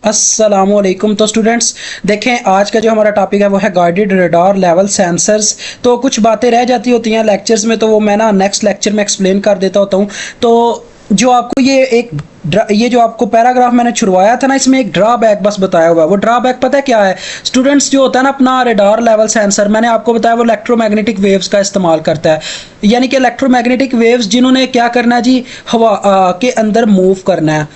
अस्सलामुअलैकुम। तो स्टूडेंट्स देखें, आज का जो हमारा टॉपिक है वो है गाइडेड रडार लेवल सेंसर्स। तो कुछ बातें रह जाती होती हैं लेक्चर्स में, तो वो मैं ना नेक्स्ट लेक्चर में एक्सप्लेन कर देता होता हूँ। तो जो आपको ये जो आपको पैराग्राफ मैंने छुड़वाया था ना, इसमें एक ड्रॉबैक बस बताया हुआ है। वो ड्रॉबैक पता है क्या है? स्टूडेंट्स जो होता है ना, अपना रडार लेवल सेंसर मैंने आपको बताया वो इलेक्ट्रोमैग्नेटिक वेव्स का इस्तेमाल करता है। यानी कि इलेक्ट्रोमैग्नेटिक वेव्स जिन्होंने क्या करना है जी, हवा के अंदर मूव करना है।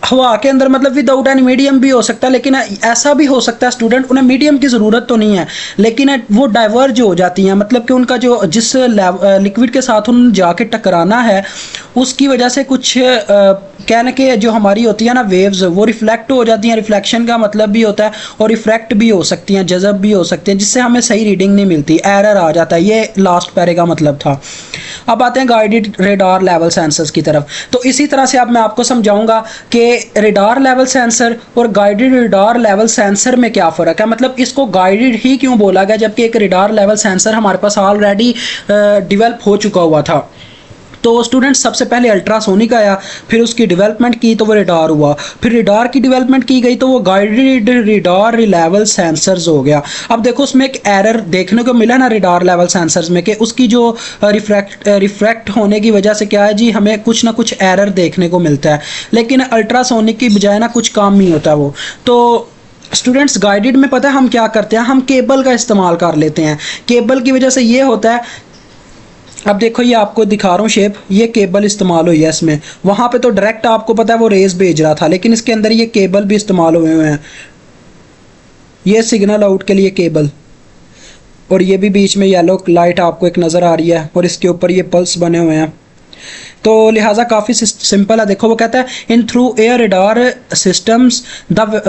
हवा के अंदर मतलब विदाउट एनी मीडियम भी हो सकता है, लेकिन ऐसा भी हो सकता है स्टूडेंट उन्हें मीडियम की ज़रूरत तो नहीं है, लेकिन वो डाइवर्ज हो जाती हैं। मतलब कि उनका जो जिस लिक्विड के साथ उन जाके टकराना है उसकी वजह से कुछ कहने के जो हमारी होती है ना वेव्स, वो रिफ्लेक्ट हो जाती हैं। रिफ्लेक्शन का मतलब भी होता है और रिफ्रैक्ट भी हो सकती हैं, जज़ब भी हो सकती हैं, जिससे हमें सही रीडिंग नहीं मिलती, एरर आ जाता है। ये लास्ट पैरे का मतलब था। अब आते हैं गाइडेड रेडार लेवल सेंसर्स की तरफ। तो इसी तरह से अब मैं आपको समझाऊंगा कि रेडार लेवल सेंसर और गाइडेड रेडार लेवल सेंसर में क्या फ़र्क है। मतलब इसको गाइडेड ही क्यों बोला गया, जबकि एक रेडार लेवल सेंसर हमारे पास ऑलरेडी डेवलप हो चुका हुआ था। तो स्टूडेंट्स सबसे पहले अल्ट्रासोनिक आया, फिर उसकी डेवलपमेंट की तो वो रेडार हुआ, फिर रेडार की डेवलपमेंट की गई तो वो गाइडेड रेडार लेवल सेंसर्स हो गया। अब देखो उसमें एक एरर देखने को मिला ना रेडार लेवल सेंसर्स में, कि उसकी जो रिफ्रैक्ट होने की वजह से क्या है जी, हमें कुछ ना कुछ एरर देखने को मिलता है। लेकिन अल्ट्रासोनिक की बजाय ना कुछ काम नहीं होता वो। तो स्टूडेंट्स गाइडेड में पता है हम क्या करते हैं, हम केबल का इस्तेमाल कर लेते हैं। केबल की वजह से ये होता है, अब देखो ये आपको दिखा रहा हूँ शेप, ये केबल इस्तेमाल हुई है इसमें। वहाँ पे तो डायरेक्ट आपको पता है वो रेस भेज रहा था, लेकिन इसके अंदर ये केबल भी इस्तेमाल हुए हुए हैं। ये सिग्नल आउट के लिए केबल, और ये भी बीच में येलो लाइट आपको एक नज़र आ रही है, और इसके ऊपर ये पल्स बने हुए हैं। तो लिहाजा काफ़ी सिंपल है। देखो वो कहता है in through air radar systems the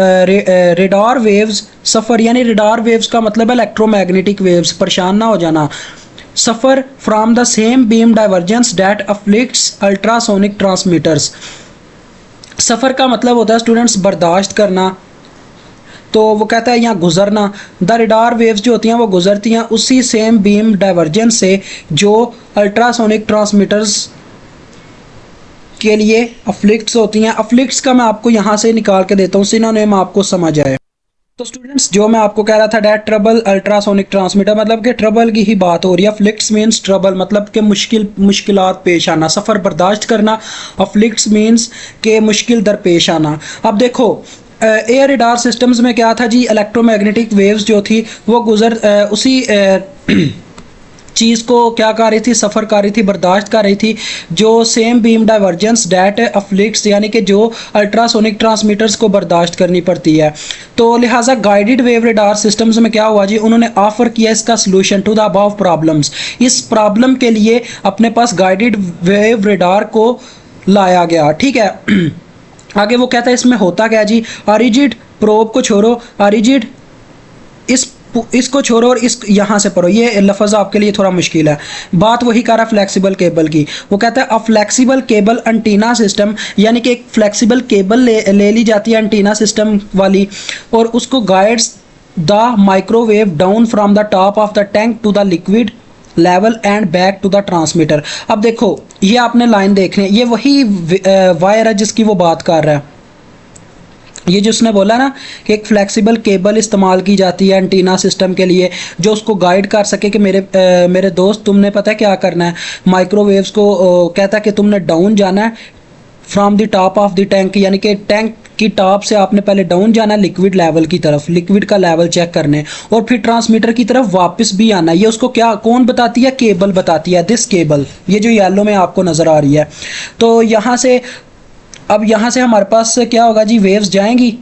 radar waves suffer, यानी रेडार वेव्स का मतलब है इलेक्ट्रोमैग्नेटिक वेव्स, परेशान ना हो जाना। Suffer from the same beam divergence that afflicts ultrasonic transmitters. Suffer का मतलब होता है स्टूडेंट्स बर्दाश्त करना, तो वो कहता है यहाँ गुजरना। द रेडार वेव्स जो होती हैं वो गुजरती हैं उसी सेम बीम डाइवर्जेंस से जो अल्ट्रासोनिक ट्रांसमीटर्स के लिए अफ्लिक्ट्स होती हैं। अफ्लिक्ट्स का मैं आपको यहाँ से निकाल के देता हूँ, सिनोनिम आपको समझ आए। तो स्टूडेंट्स जो मैं आपको कह रहा था डैट ट्रबल अल्ट्रासोनिक ट्रांसमीटर, मतलब कि ट्रबल की ही बात हो रही है। अफ्लिक्ट्स मीन्स ट्रबल, मतलब कि मुश्किलात पेश आना, सफ़र बर्दाश्त करना। अफ्लिक्ट्स मीन्स के मुश्किल दरपेश आना। अब देखो एयर रेडार सिस्टम्स में क्या था जी, इलेक्ट्रोमैग्नेटिक वेव्स जो थी वो उसी चीज़ को क्या कर रही थी, सफ़र कर रही थी, बर्दाश्त कर रही थी, जो सेम बीम डाइवर्जेंस डैट अफ्लिक्ट्स, यानी कि जो अल्ट्रासोनिक ट्रांसमीटर्स को बर्दाश्त करनी पड़ती है। तो लिहाजा गाइडेड वेव रेडार सिस्टम्स में क्या हुआ जी, उन्होंने ऑफर किया इसका solution to the above problems. इस प्रॉब्लम के लिए अपने पास गाइडेड वेव रेडार को लाया गया, ठीक है। आगे वो कहता है इसमें होता क्या जी, अरिजिड प्रोब को छोड़ो, अरिजिड इसको छोड़ो और इस यहाँ से पढ़ो, ये लफ्ज़ आपके लिए थोड़ा मुश्किल है। बात वही कर रहा है फ्लेक्सिबल केबल की। वो कहता है a flexible cable antenna system, यानी कि एक फ्लेक्सिबल केबल ले ली जाती है एंटीना सिस्टम वाली, और उसको guides the microwave down from the top of the tank to the liquid level and back to the transmitter. अब देखो ये आपने लाइन देखनी है, ये वही वायर है जिसकी वो बात कर रहा है। ये जो उसने बोला ना कि एक फ्लेक्सिबल केबल इस्तेमाल की जाती है एंटीना सिस्टम के लिए, जो उसको गाइड कर सके कि मेरे दोस्त तुमने पता है क्या करना है। माइक्रोवेव्स को कहता है कि तुमने डाउन जाना है from the top of the tank, यानी कि टैंक की टॉप से आपने पहले डाउन जाना है लिक्विड लेवल की तरफ, लिक्विड का लेवल चेक करने, और फिर ट्रांसमीटर की तरफ वापस भी आना। ये उसको क्या कौन बताती है, केबल बताती है। दिस केबल, ये जो येलो में आपको नज़र आ रही है। तो यहाँ से अब यहाँ से हमारे पास क्या होगा जी, वेव्स जाएंगी।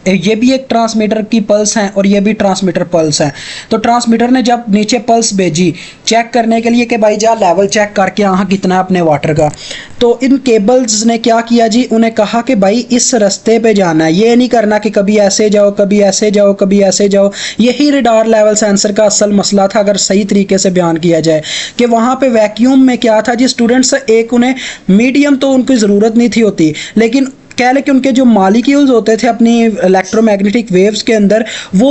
ये भी एक ट्रांसमीटर की पल्स हैं और ये भी ट्रांसमीटर पल्स हैं। तो ट्रांसमीटर ने जब नीचे पल्स भेजी चेक करने के लिए कि भाई जा लेवल चेक करके यहाँ कितना है अपने वाटर का, तो इन केबल्स ने क्या किया जी, उन्हें कहा कि भाई इस रास्ते पे जाना है, ये नहीं करना कि कभी ऐसे जाओ कभी ऐसे जाओ कभी ऐसे जाओ। यही रेडार लेवल सेंसर का असल मसला था, अगर सही तरीके से बयान किया जाए। कि वहाँ पे वैक्यूम में क्या था जी, स्टूडेंट्स एक उन्हें मीडियम तो उनकी ज़रूरत नहीं थी होती, लेकिन कह लें कि उनके जो मालिक्यूल्स होते थे अपनी इलेक्ट्रोमैग्नेटिक वेव्स के अंदर, वो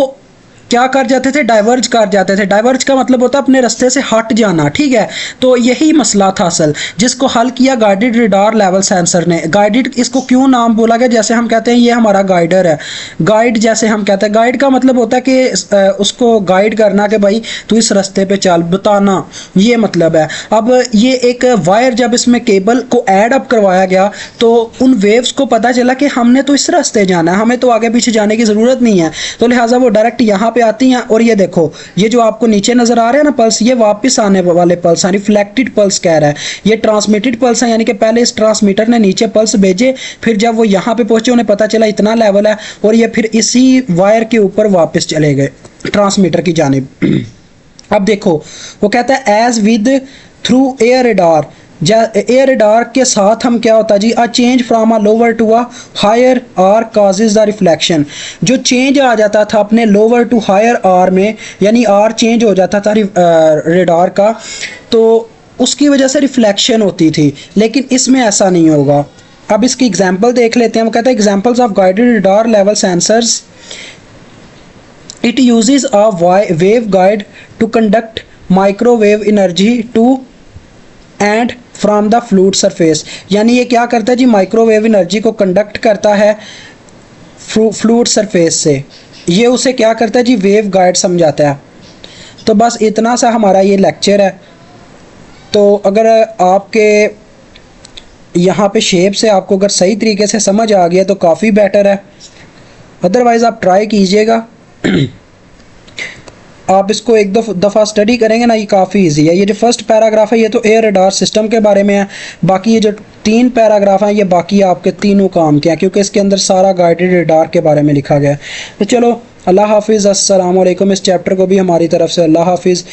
क्या कर जाते थे, डाइवर्ज कर जाते थे। डाइवर्ज का मतलब होता है अपने रास्ते से हट जाना, ठीक है। तो यही मसला था असल, जिसको हल किया गाइडेड रडार लेवल सेंसर ने। गाइडेड इसको क्यों नाम बोला गया, जैसे हम कहते हैं ये हमारा गाइडर है, गाइड जैसे हम कहते हैं, गाइड का मतलब होता है कि उसको गाइड करना कि भाई तू इस रास्ते पे चल, बताना, ये मतलब है। अब ये एक वायर जब इसमें केबल को ऐड अप करवाया गया तो उन वेव्स को पता चला कि हमने तो इस रास्ते जाना है, हमें तो आगे पीछे जाने की ज़रूरत नहीं है, तो लिहाजा वो डायरेक्ट यहाँ पे आती हैं। और ये देखो, ये जो आपको नीचे नज़र आ रहा है ना पल्स, ये वापस आने वाले पल्स हैं, रिफ्लेक्टेड पल्स कह रहा है। ये ट्रांसमिटेड पल्स हैं, यानी कि पहले इस ट्रांसमीटर ने नीचे पल्स भेजे, फिर जब वो यहाँ पे पहुंचे उन्हें पता चला इतना लेवल है, और ये फिर इसी वायर के ऊपर वापस चले गए ट्रांसमीटर की जानिब। अब देखो वो कहता है as with through air radar, air radar के साथ हम क्या होता जी, a change from a lower to a higher are causes the reflection. जो चेंज आ जाता था अपने लोअर टू हायर आर में, यानी आर चेंज हो जाता था रडार का, तो उसकी वजह से रिफ्लेक्शन होती थी। लेकिन इसमें ऐसा नहीं होगा। अब इसकी एग्जांपल देख लेते हैं। वो कहता है examples of guided radar level sensors, it uses a wave guide to conduct microwave energy to and from the fluid surface। यानी ये क्या करता है जी, माइक्रोवेव एनर्जी को कंडक्ट करता है फ्लूइड सरफेस से। ये उसे क्या करता है जी, वेव गाइड समझाता है। तो बस इतना सा हमारा ये लेक्चर है। तो अगर आपके यहाँ पे शेप से आपको अगर सही तरीके से समझ आ गया तो काफ़ी बेटर है, अदरवाइज़ आप ट्राई कीजिएगा। आप इसको एक दफ़ा स्टडी करेंगे ना, ये काफ़ी इजी है। ये जो फर्स्ट पैराग्राफ है ये तो एयर रडार सिस्टम के बारे में है, बाकी ये जो 3 पैराग्राफ हैं ये बाकी आपके तीनों काम के हैं, क्योंकि इसके अंदर सारा गाइडेड रडार के बारे में लिखा गया है। तो चलो, अल्लाह हाफिज़, अस्सलाम वालेकुम। इस चैप्टर को भी हमारी तरफ से अल्लाह हाफिज़।